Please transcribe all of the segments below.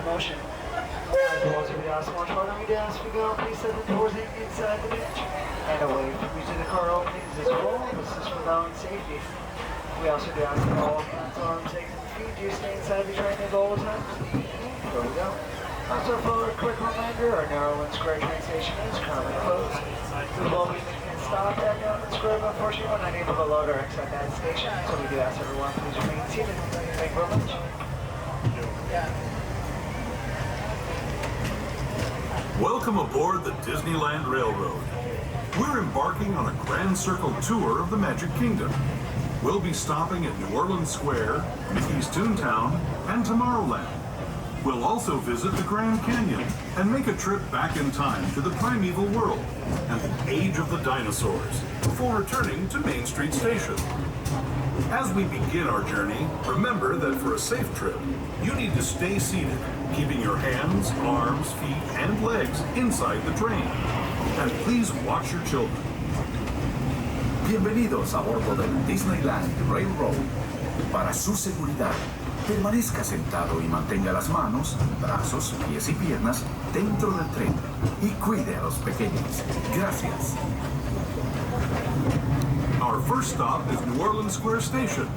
Motion. As doors will be asked once more, we ask you go, please set the doors inside the ditch and away from you to the car openings as well. This is for our own safety. We also do ask that all hands, arms, legs, and feet do stay inside the train at all times. There we go. Also, for a quick reminder, our Narrowland Square train station is currently closed. We will be making a stop at Narrowland Square, but unfortunately we're not able to load or exit that station, so we do ask everyone please remain seated. Thank you very much. Welcome aboard the Disneyland Railroad. We're embarking on a grand circle tour of the Magic Kingdom. We'll be stopping at New Orleans Square, Mickey's Toontown, and Tomorrowland. We'll also visit the Grand Canyon and make a trip back in time to the primeval world and the age of the dinosaurs before returning to Main Street Station. As we begin our journey, remember that for a safe trip, you need to stay seated, keeping your hands, arms, feet, and legs inside the train. And please watch your children. Bienvenidos a bordo del Disneyland Railroad. Para su seguridad, permanezca sentado y mantenga las manos, brazos, pies y piernas dentro del tren y cuide a los pequeños. Gracias. Our first stop is New Orleans Square Station.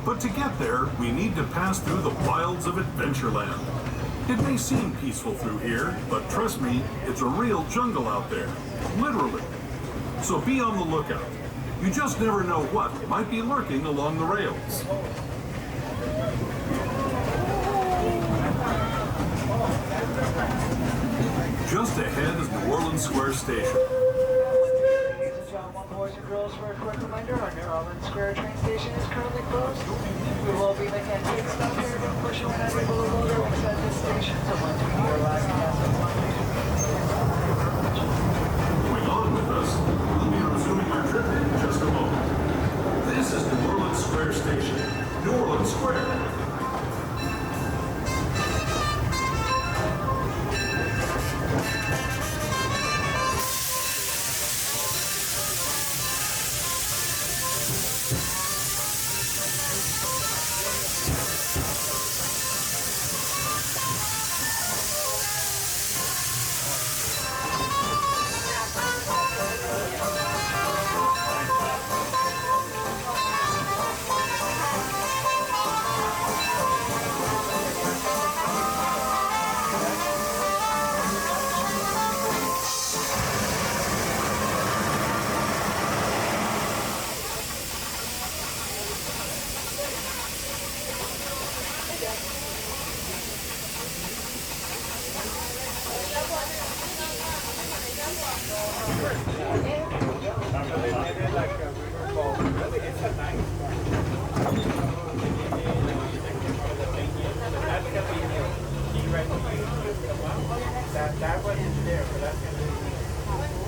But to get there, we need to pass through the wilds of Adventureland. It may seem peaceful through here, but trust me, it's a real jungle out there. Literally. So be on the lookout. You just never know what might be lurking along the rails. Just ahead is New Orleans Square Station. Boys and girls, for a quick reminder, our New Orleans Square train station is currently closed. We will be making a quick stop here, but unfortunately we're not able to load or exit this station, so once we get our last pass of one Going on with us, we'll be resuming our trip in just a moment. This is New Orleans Square Station, New Orleans Square.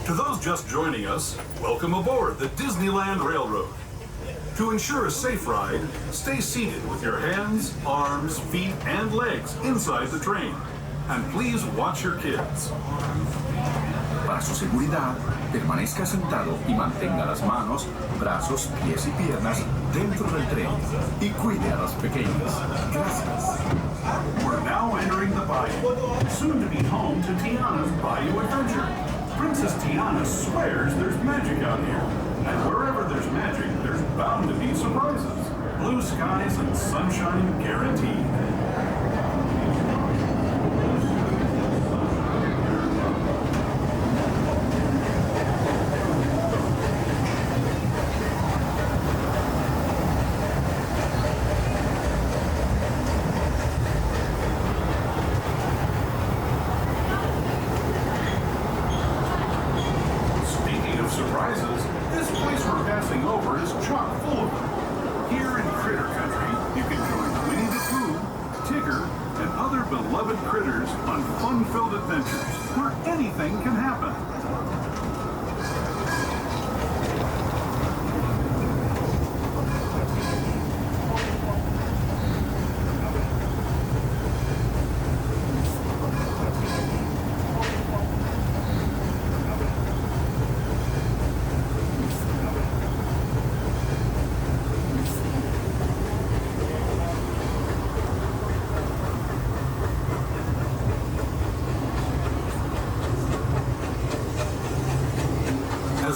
To those just joining us, welcome aboard the Disneyland Railroad. To ensure a safe ride, stay seated with your hands, arms, feet, and legs inside the train. And please watch your kids. Para su seguridad, permanezca sentado y mantenga las manos, brazos, pies y piernas dentro del tren y cuide a los pequeños. Gracias. We're now entering the bayou, soon to be home to Tiana's Bayou Adventure. Princess Tiana swears there's magic out here, and wherever there's magic, there's bound to be surprises. Blue skies and sunshine guaranteed. Surprises, this place we're passing over is chock full of them. Here in Critter Country, you can join Winnie the Pooh,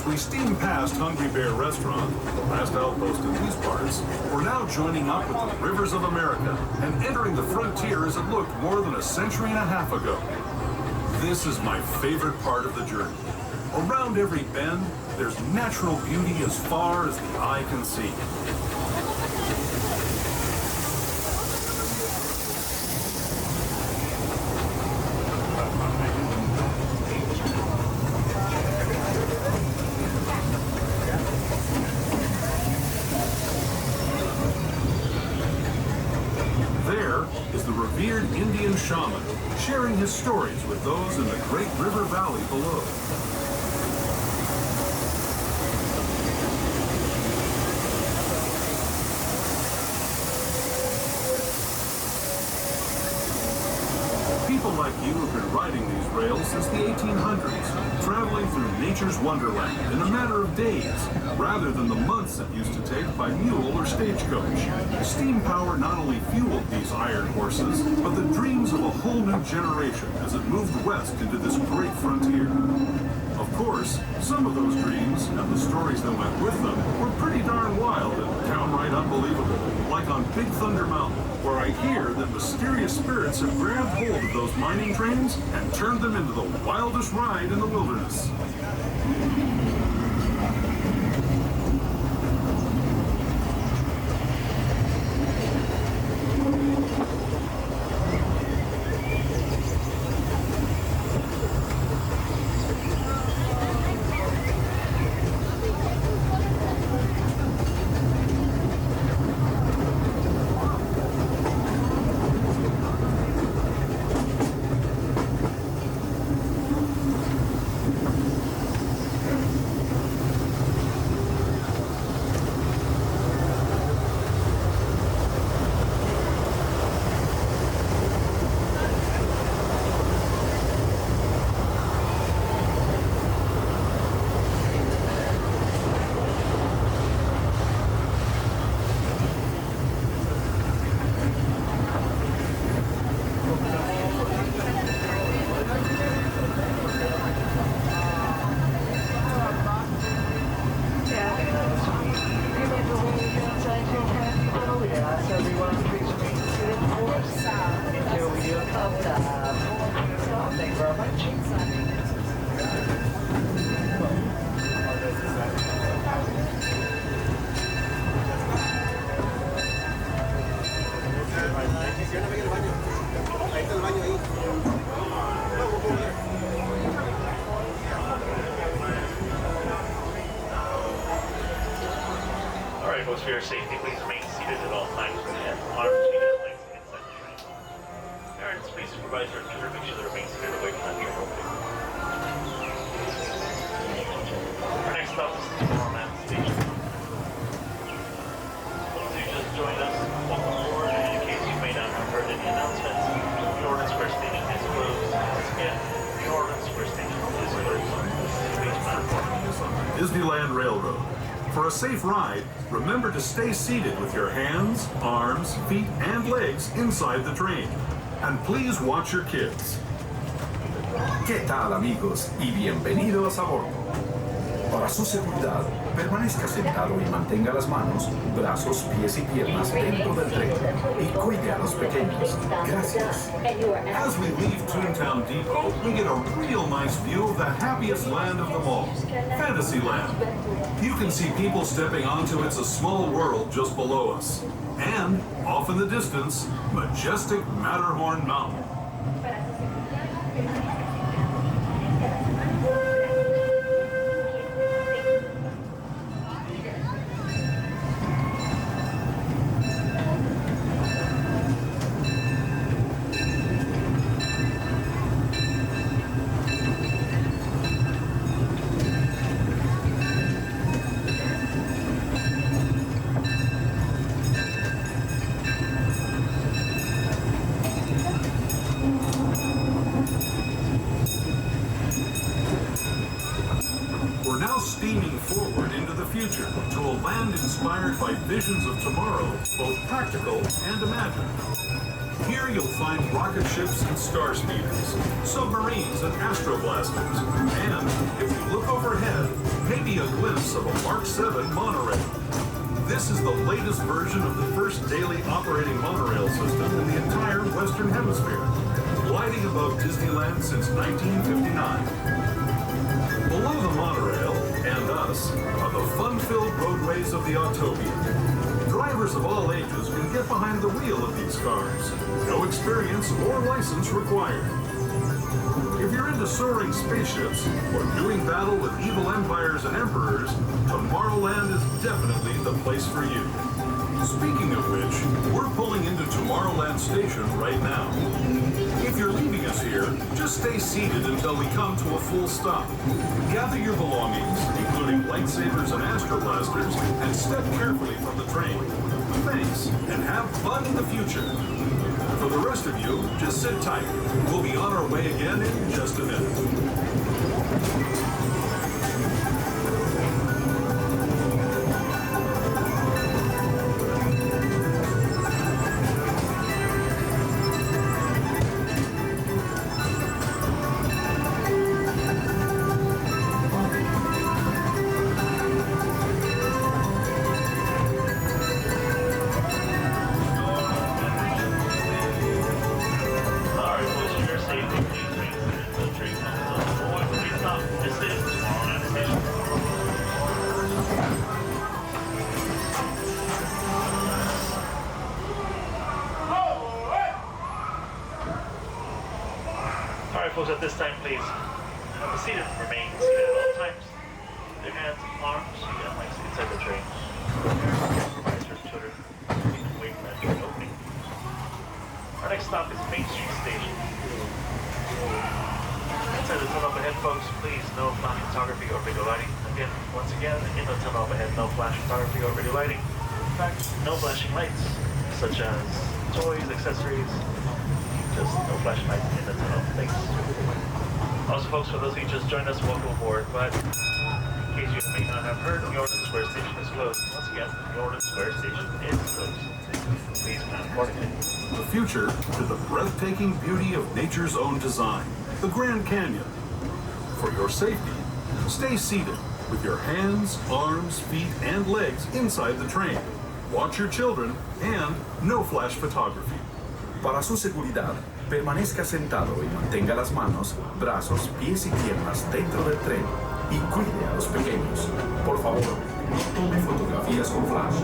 we steam past Hungry Bear Restaurant, the last outpost in these parts, we're now joining up with the rivers of America and entering the frontier as it looked more than a century and a half ago. This is my favorite part of the journey. Around every bend, there's natural beauty as far as the eye can see. Revered Indian shaman, sharing his stories with those in the Great River Valley below. People like you have been riding these rails since the 1800s, traveling through nature's wonderland in a matter of days, rather than the months it used to take by mule or stagecoach. Steam power not only fueled these iron horses, but the dreams of a whole new generation as it moved west into this great frontier. Of course, some of those dreams and the stories that went with them were pretty darn wild and downright unbelievable, like on Big Thunder Mountain, where I hear that mysterious spirits have grabbed hold of those mining trains and turned them into the wildest ride in the wilderness. For your safety, please remain seated at all times and arms between your legs inside the train. Parents, please supervise your children, make sure they remain seated away from that train opening. Our next stop is Tomorrowland Station. Once you just joined us, welcome aboard, and in case you may not have heard any announcements, Northern Square Station is closed. Once again, Northern Square Station is closed. Please platform. Disneyland Railroad. For a safe ride, remember to stay seated with your hands, arms, feet, and legs inside the train. And please watch your kids. ¿Qué tal, amigos? Y bienvenidos a bordo. Para su seguridad, permanezca sentado y mantenga las manos, brazos, pies y piernas dentro del tren y cuide a los pequeños. Gracias. As we leave Toontown Depot, we get a real nice view of the happiest land of them all, Fantasyland. You can see people stepping onto It's a Small World just below us. And, off in the distance, majestic Matterhorn Mountain. Steaming forward into the future to a land inspired by visions of tomorrow, both practical and imagined. Here you'll find rocket ships and star speeders, submarines and astroblasters, and, if you look overhead, maybe a witness of a Mark 7 monorail. This is the latest version of the first daily operating monorail system in the entire Western Hemisphere, gliding above Disneyland since 1959. Below the monorail, and us, are the fun-filled roadways of the Autopia. Drivers of all ages can get behind the wheel of these cars. No experience or license required. If you're into soaring spaceships or doing battle with evil empires and emperors, Tomorrowland is definitely the place for you. Speaking of which, we're pulling into Tomorrowland Station right now. If you're leaving us here, just stay seated until we come to a full stop. Gather your belongings, including lightsabers and astro blasters, and step carefully from the train. Thanks, and have fun in the future. For the rest of you, just sit tight. We'll be on our way again in just a minute. Folks, at this time, please have a seat and remain seated at all times. Their hands, arms, and legs inside the train. Provides for children waiting at train opening. Our next stop is Main Street Station. Inside the tunnel up ahead, folks, please no flash photography or video lighting. Again, once again, in the tunnel up ahead, no flash photography or video lighting. In fact, no flashing lights, such as toys, accessories. Just no flashing lights in the tunnel. Thanks. Also, folks, for those of you just joined us, welcome aboard. But in case you may not have heard, the Orland Square Station is closed. Once again, the Orland Square Station is closed. Please plan accordingly. The future to the breathtaking beauty of nature's own design, the Grand Canyon. For your safety, stay seated with your hands, arms, feet, and legs inside the train. Watch your children and no flash photography. Para su seguridad, permanezca sentado y mantenga las manos, brazos, pies y piernas dentro del tren y cuide a los pequeños. Por favor, no tome fotografías con flash.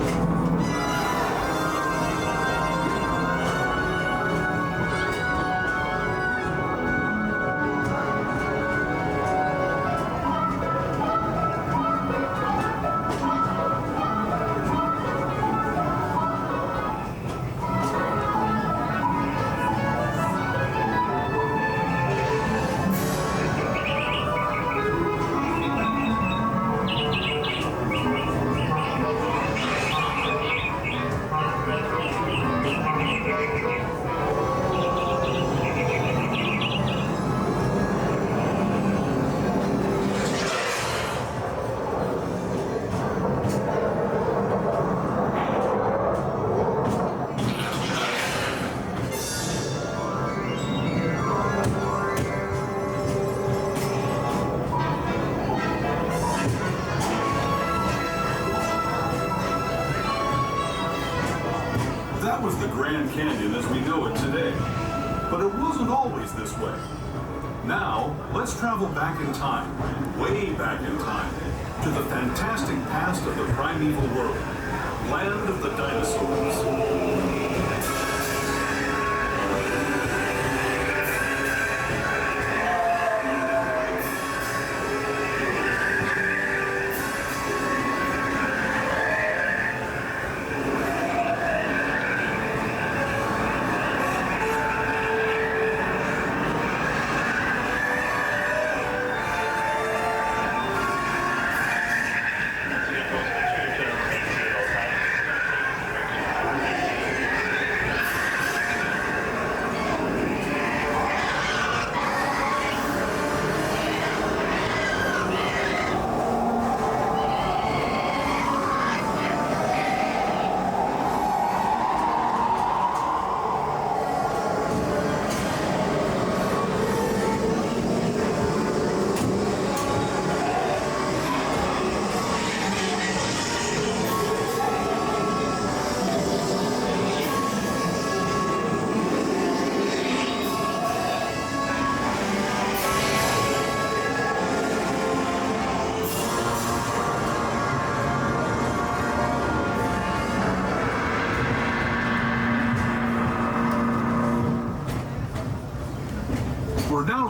That was the Grand Canyon as we know it today. But it wasn't always this way. Now, let's travel back in time, way back in time, to the fantastic past of the primeval world, land of the dinosaurs.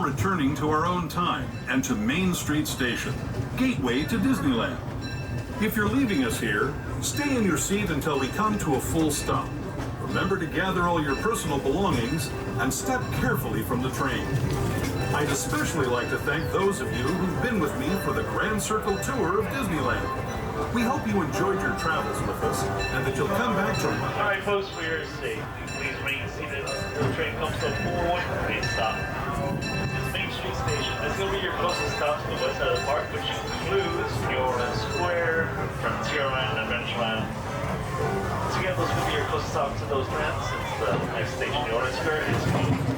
returning to our own time and to Main Street Station, gateway to Disneyland. If you're leaving us here, stay in your seat until we come to a full stop. Remember to gather all your personal belongings and step carefully from the train. I'd especially like to thank those of you who've been with me for the Grand Circle Tour of Disneyland. We hope you enjoyed your travels with us and that you'll come back to us. Alright folks, for your safety, please remain seated until the train comes to a full train stop. This Main Street Station is going to be your closest stop to the west side of the park, which includes New Square, Frontierland, and Adventureland. Together, those will be your closest stop to those lands, since the next station, New Square, is closed.